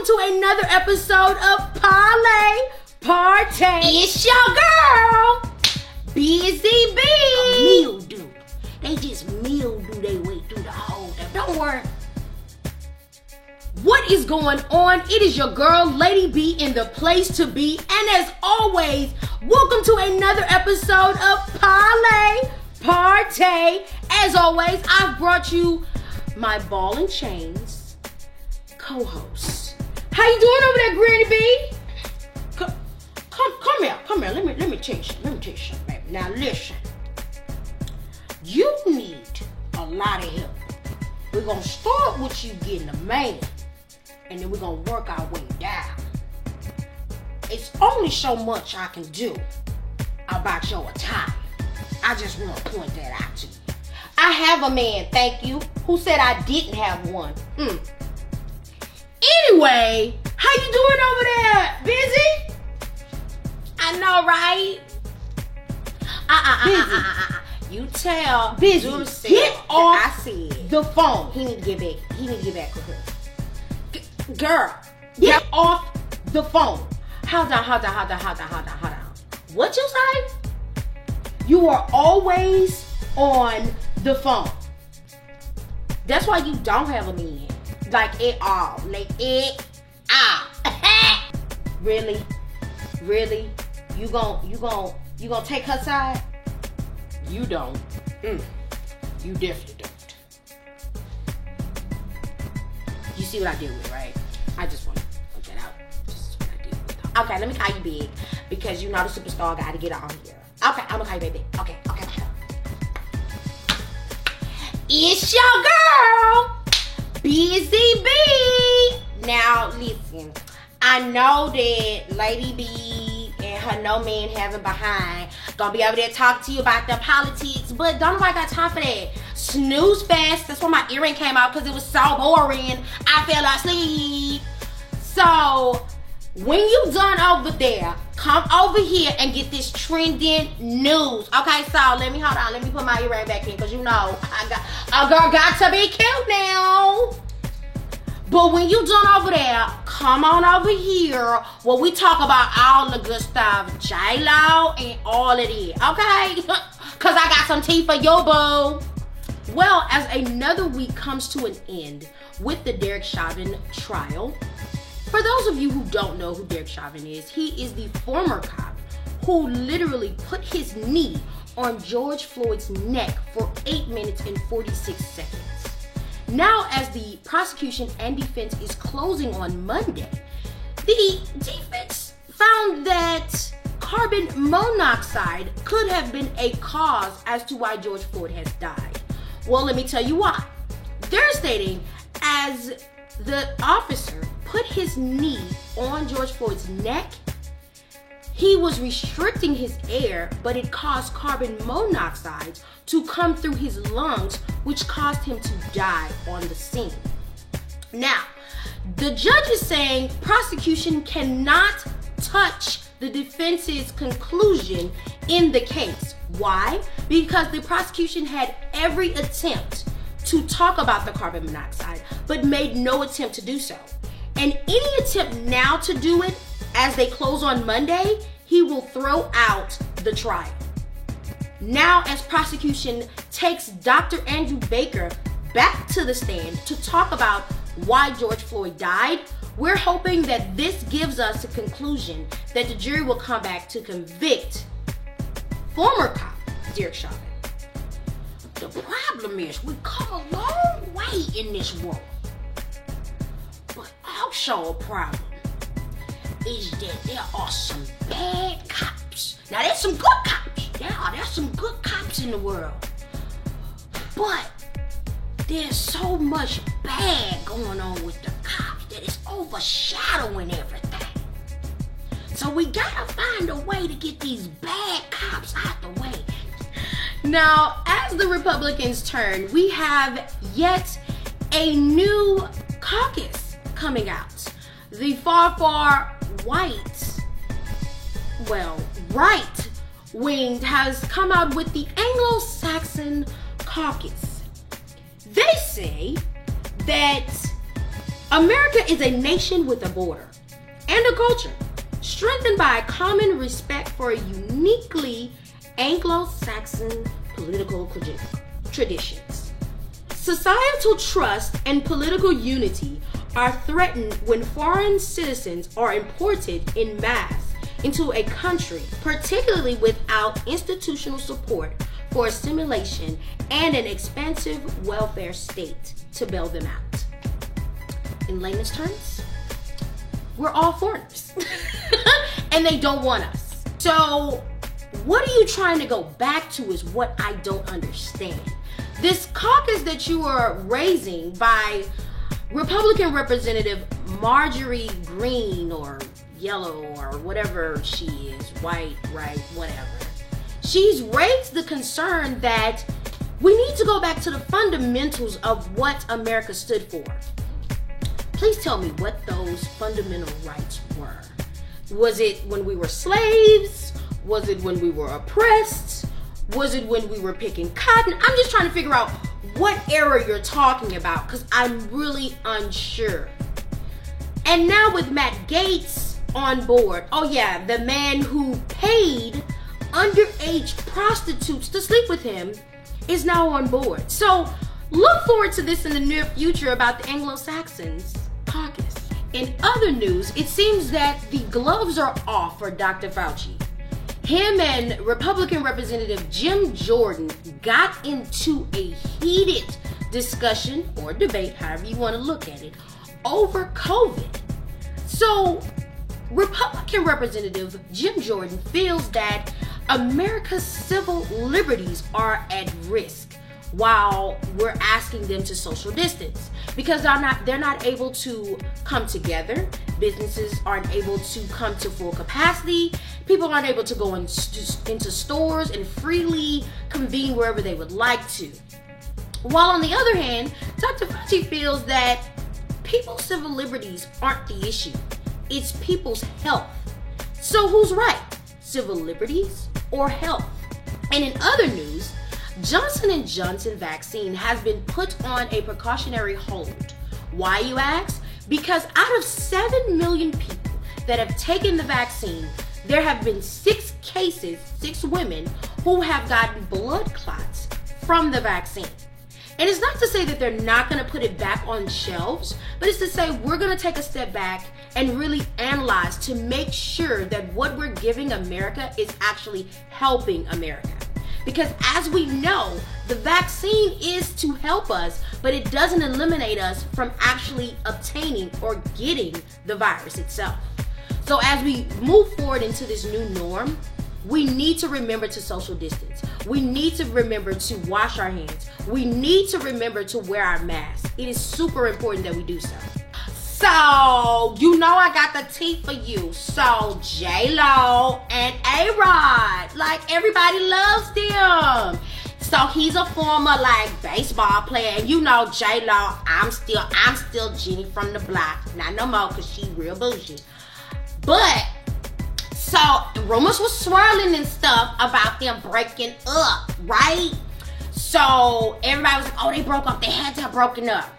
welcome to another episode of Parlay Party. It's your girl, Busy Bee. Mildew. They just mildew their way through the whole thing. Don't worry. What is going on? It is your girl, Lady B, in the place to be. And as always, welcome to another episode of Parlay Party. As always, I've brought you my ball and chains co-host. How you doing over there, Granny B? Come here. Let me tell you something, baby. Now listen. You need a lot of help. We're gonna start with you getting a man, and then we're gonna work our way down. It's only so much I can do about your attire. I just want to point that out to you. I have a man, thank you, who said I didn't have one. Anyway, how you doing over there? Busy? I know, right? Busy. You tell Busy. Get off I said the phone. He need to get back. He need to get back with her. Girl, get off the phone. Hold on. What you say? You are always on the phone. That's why you don't have a man. Like it all. Really? You gonna take her side? You don't. You definitely don't. You see what I did with, right? I just want to put that out. This is what I did with her. Okay, let me call you big because you know the superstar got to get on here. Okay, I'm gonna call you baby. Okay. It's your girl, Busy Bee. Now listen, I know that Lady B and her no man having behind gonna be over there talking to you about the politics, but don't nobody got time for that. Snooze fast. That's why my earring came out because it was so boring. I fell asleep. So when you done over there, come over here and get this trending news. Okay, so let me put my earring back in because you know a girl got to be cute now. But when you done over there, come on over here where we talk about all the good stuff, J-Lo and all of it, okay? Because I got some tea for you, boo. Well, as another week comes to an end with the Derek Chauvin trial, for those of you who don't know who Derek Chauvin is, he is the former cop who literally put his knee on George Floyd's neck for 8 minutes and 46 seconds. Now, as the prosecution and defense is closing on Monday, the defense found that carbon monoxide could have been a cause as to why George Floyd has died. Well, let me tell you why. They're stating as the officer put his knee on George Floyd's neck, he was restricting his air, but it caused carbon monoxide to come through his lungs, which caused him to die on the scene. Now, the judge is saying prosecution cannot touch the defense's conclusion in the case. Why? Because the prosecution had every attempt to talk about the carbon monoxide, but made no attempt to do so. And any attempt now to do it as they close on Monday, he will throw out the trial. Now, as prosecution takes Dr. Andrew Baker back to the stand to talk about why George Floyd died, we're hoping that this gives us a conclusion that the jury will come back to convict former cop Derek Chauvin. The problem is we've come a long way in this world. But also a problem is that there are some bad cops. Now there's some good cops. There's some good cops in the world. But there's so much bad going on with the cops that it's overshadowing everything. So we gotta find a way to get these bad cops out the way. Now, as the Republicans turn, we have yet a new caucus coming out. The far right-wing has come out with the Anglo-Saxon caucus. They say that America is a nation with a border and a culture, strengthened by a common respect for uniquely Anglo-Saxon political traditions. Societal trust and political unity are threatened when foreign citizens are imported en masse into a country, particularly without institutional support for assimilation and an expansive welfare state to bail them out. In layman's terms, we're all foreigners and they don't want us. So what are you trying to go back to is what I don't understand. This caucus that you are raising by Republican Representative Marjorie Green or Yellow or whatever she is, white, right, whatever. She's raised the concern that we need to go back to the fundamentals of what America stood for. Please tell me what those fundamental rights were. Was it when we were slaves? Was it when we were oppressed? Was it when we were picking cotton? I'm just trying to figure out what era you're talking about because I'm really unsure. And now with Matt Gaetz on board, oh yeah, the man who paid underage prostitutes to sleep with him is now on board. So look forward to this in the near future about the Anglo-Saxons caucus. In other news, it seems that the gloves are off for Dr. Fauci. Him and Republican Representative Jim Jordan got into a heated discussion or debate, however you want to look at it, over COVID. So Republican Representative Jim Jordan feels that America's civil liberties are at risk while we're asking them to social distance because they're not able to come together. Businesses aren't able to come to full capacity. People aren't able to go into stores and freely convene wherever they would like to. While on the other hand, Dr. Fauci feels that people's civil liberties aren't the issue. It's people's health. So who's right? Civil liberties or health? And in other news, Johnson & Johnson vaccine has been put on a precautionary hold. Why, you ask? Because out of 7 million people that have taken the vaccine, there have been 6 cases, 6 women, who have gotten blood clots from the vaccine. And it's not to say that they're not going to put it back on shelves, but it's to say we're going to take a step back and really analyze to make sure that what we're giving America is actually helping America. Because as we know, the vaccine is to help us, but it doesn't eliminate us from actually obtaining or getting the virus itself. So as we move forward into this new norm, we need to remember to social distance. We need to remember to wash our hands. We need to remember to wear our masks. It is super important that we do so. So, you know I got the tea for you. So, J-Lo and A-Rod, like everybody loves them. So he's a former baseball player, and you know J-Lo, I'm still Jenny from the block. Not no more, cause she real bougie. But so rumors was swirling and stuff about them breaking up, right? So everybody was like, oh, they broke up. They had to have broken up.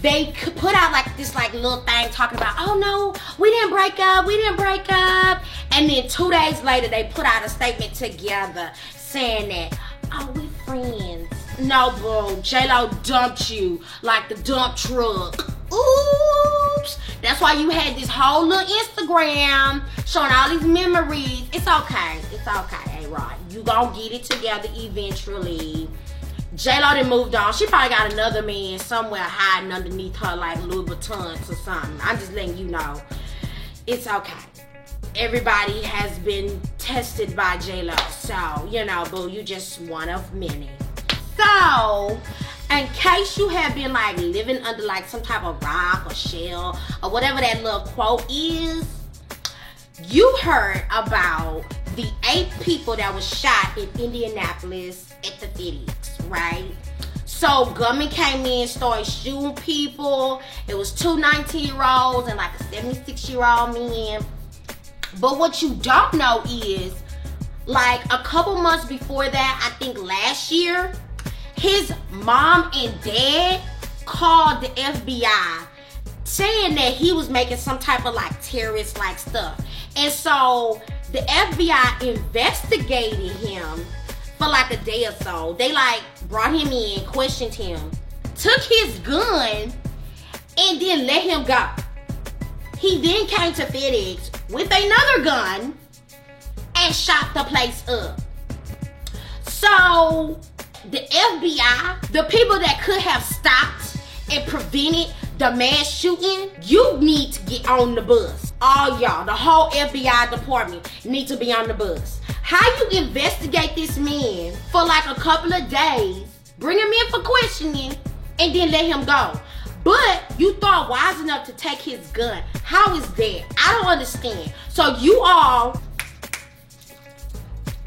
They put out this little thing talking about, oh no, we didn't break up. And then 2 days later, they put out a statement together saying that, oh, we friends. No, bro, J-Lo dumped you like the dump truck. Oops. That's why you had this whole little Instagram showing all these memories. It's okay, A-Rod. You gonna get it together eventually. J-Lo done moved on. She probably got another man somewhere hiding underneath her Louis Vuittons or something. I'm just letting you know. It's okay. Everybody has been tested by J-Lo. So, boo, you just one of many. So, in case you have been living under some type of rock or shell or whatever that little quote is, you heard about the 8 people that was shot in Indianapolis at the FedEx, right? So gunmen came in, started shooting people. It was 2 19-year-olds and a 76-year-old man. But what you don't know is, a couple months before that, I think last year, his mom and dad called the FBI saying that he was making some type of like terrorist like stuff. And so the FBI investigated him for like a day or so. They like brought him in, questioned him, took his gun, and then let him go. He then came to FedEx with another gun and shot the place up. So the FBI, the people that could have stopped and prevented the mass shooting, you need to get on the bus. All y'all, the whole FBI department need to be on the bus. How you investigate this man for like a couple of days, bring him in for questioning, and then let him go? But you thought wise enough to take his gun. How is that? I don't understand. So you all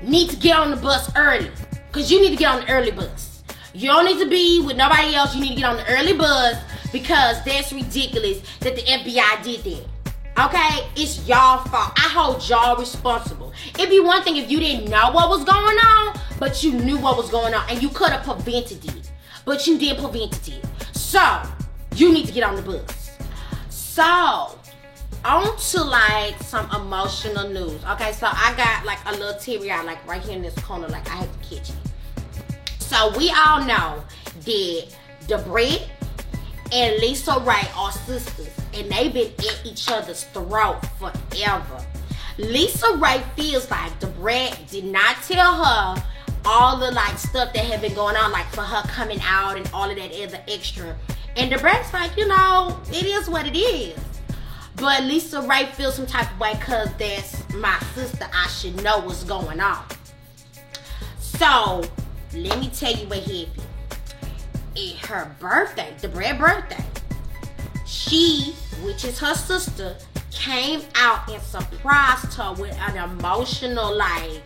need to get on the bus early. Because you need to get on the early bus. You don't need to be with nobody else. You need to get on the early bus because that's ridiculous that the FBI did that. Okay? It's y'all fault. I hold y'all responsible. It'd be one thing if you didn't know what was going on, but you knew what was going on and you could have prevented it. But you didn't prevent it. So, you need to get on the bus. So, on to like some emotional news. Okay, so I got like a little teary-eye like right here in this corner, like I had to catch it. So we all know that Debrat and LisaRaye are sisters, and they've been at each other's throat forever. LisaRaye feels like Debrat did not tell her all the like stuff that had been going on, like for her coming out and all of that other extra. And Debrat's like, you know, it is what it is. But LisaRaye feels some type of way because that's my sister. I should know what's going on. So, let me tell you what happened. At her birthday, Debrat's birthday, she, which is her sister, came out and surprised her with an emotional like,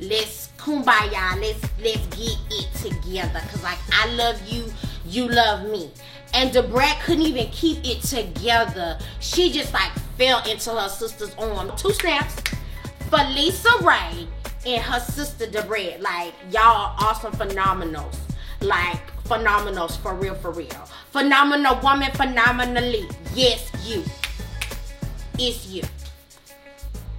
let's kumbaya, let's get it together. Cause like, I love you, you love me. And Debrat couldn't even keep it together. She just like fell into her sister's arm. 2 snaps for LisaRaye and her sister Debrat. Like, y'all are awesome phenomenals. Like, phenomenals for real, for real. Phenomenal woman, phenomenally. Yes, you. It's you.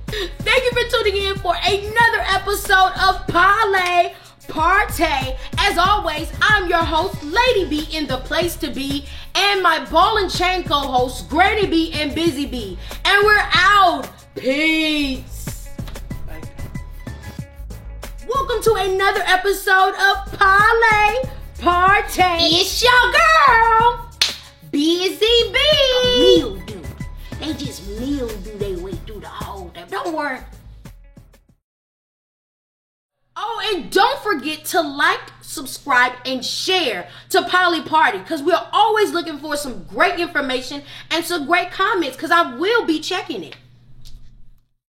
Thank you for tuning in for another episode of Parlay Party. As always, I'm your host, Lady B, in the place to be, and my ball and chain co-hosts, Granny B and Busy B. And we're out. Peace. Welcome to another episode of Parlay Party. It's your girl, Busy B. Mildew. They just mildew their way through the whole thing. Don't worry. Oh, and don't forget to like, subscribe, and share to Poly Party because we're always looking for some great information and some great comments because I will be checking it.